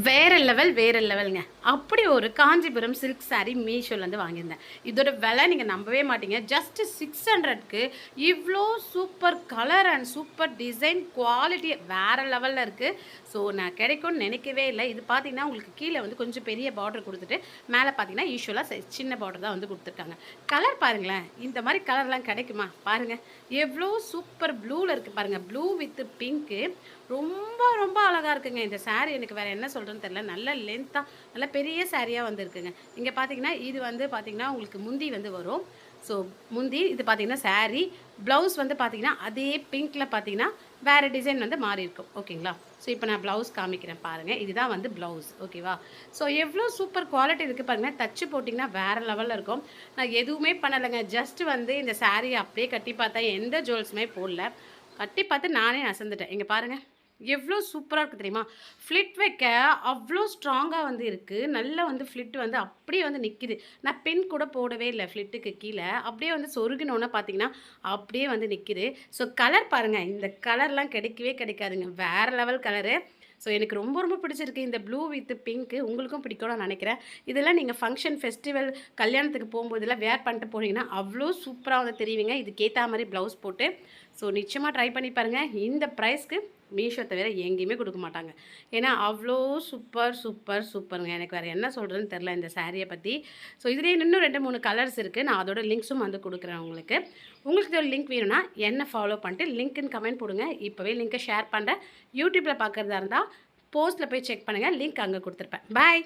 வேறு லெவல் வேறு லெவலுங்க. அப்படி ஒரு காஞ்சிபுரம் சில்க் சாரீ மீஷோலேருந்து வாங்கியிருந்தேன். இதோட விலை நீங்கள் நம்பவே மாட்டீங்க. ஜஸ்ட் 600க்கு இவ்வளோ super colour and super design quality வேறு லெவலில் இருக்குது. ஸோ நான் கிடைக்கும்னு நினைக்கவே இல்லை. இது பார்த்தீங்கன்னா உங்களுக்கு கீழே வந்து கொஞ்சம் பெரிய பார்டர் கொடுத்துட்டு மேலே பார்த்தீங்கன்னா யூஷுவலாக சின்ன பார்டர் தான் வந்து கொடுத்துருக்காங்க. கலர் பாருங்களேன், இந்த மாதிரி கலர்லாம் கிடைக்குமா பாருங்கள். எவ்வளோ சூப்பர் ப்ளூவில் இருக்குது பாருங்கள். ப்ளூ வித் பிங்க்கு ரொம்ப ரொம்ப அழகாக இருக்குங்க. இந்த சாரீ எனக்கு வேறு என்ன சொல்கிறேன்னு தெரியல. நல்ல லென்த்தாக நல்ல பெரிய சாரியாக வந்துருக்குங்க. இங்கே பார்த்தீங்கன்னா இது வந்து பார்த்தீங்கன்னா உங்களுக்கு முந்தி வந்து வரும். ஸோ முந்தி இது பார்த்தீங்கன்னா சாரீ ப்ளவுஸ் வந்து பார்த்தீங்கன்னா அதே பிங்க்கில் பார்த்தீங்கன்னா வேறு டிசைன் வந்து மாறி இருக்கும். ஓகேங்களா? ஸோ இப்போ நான் ப்ளவுஸ் காமிக்கிறேன் பாருங்கள். இதுதான் வந்து ப்ளவுஸ். ஓகேவா? ஸோ எவ்வளோ சூப்பர் குவாலிட்டி இருக்குது பாருங்கள். தச்சு போட்டிங்கன்னா வேறு லெவலில் இருக்கும். நான் எதுவுமே பண்ணலைங்க. ஜஸ்ட்டு வந்து இந்த சாரியை அப்படியே கட்டி பார்த்தா எந்த ஜுவல்ஸுமே போடல. கட்டி பார்த்து நானே அசந்துட்டேன். இங்கே பாருங்கள், எவ்வளோ சூப்பராக இருக்குது தெரியுமா? ஃப்ளிட் வைக்க அவ்வளோ ஸ்ட்ராங்காக வந்து இருக்குது. நல்லா வந்து ஃப்ளிட் வந்து அப்படியே வந்து நிற்கிது. நான் பின் கூட போடவே இல்லை ஃப்ளிட்டுக்கு கீழே. அப்படியே வந்து சொருகினோன்னே பார்த்தீங்கன்னா அப்படியே வந்து நிற்கிது. ஸோ கலர் பாருங்கள், இந்த கலர்லாம் கிடைக்கவே கிடைக்காதுங்க. வேறு லெவல் கலரு. ஸோ எனக்கு ரொம்ப ரொம்ப பிடிச்சிருக்கு இந்த ப்ளூ வித் பிங்க்கு. உங்களுக்கும் பிடிக்கும்னு நான் நினைக்கிறேன். இதெல்லாம் நீங்கள் ஃபங்க்ஷன், ஃபெஸ்டிவல், கல்யாணத்துக்கு போகும்போதெல்லாம் வேர் பண்ணிட்டு போனீங்கன்னா அவ்வளோ சூப்பராக வந்து தெரிவிங்க. இதுக்கேற்ற மாதிரி ப்ளவுஸ் போட்டு. ஸோ நிச்சயமாக ட்ரை பண்ணி பாருங்கள். இந்த ப்ரைஸ்க்கு மீஷோ தவிர எங்கேயுமே கொடுக்க மாட்டாங்க. ஏன்னா அவ்வளோ சூப்பர் சூப்பர் சூப்பருங்க. எனக்கு வேறு என்ன சொல்கிறதுன்னு தெரில இந்த சாரியை பற்றி. ஸோ இதுலேயே இன்னும் 2, 3 கலர்ஸ் இருக்குது. நான் அதோட லிங்க்ஸும் வந்து கொடுக்குறேன் உங்களுக்கு. உங்களுக்கு ஒரு லிங்க் வேணும்னா என்ன ஃபாலோ பண்ணிட்டு லிங்க்குன்னு கமெண்ட் போடுங்க. இப்போவே லிங்க்கை ஷேர் பண்ணுறேன். யூடியூப்பில் பார்க்குறதா இருந்தால் போஸ்ட்டில் போய் செக் பண்ணுங்கள். லிங்க் அங்கே கொடுத்துருப்பேன். பாய்.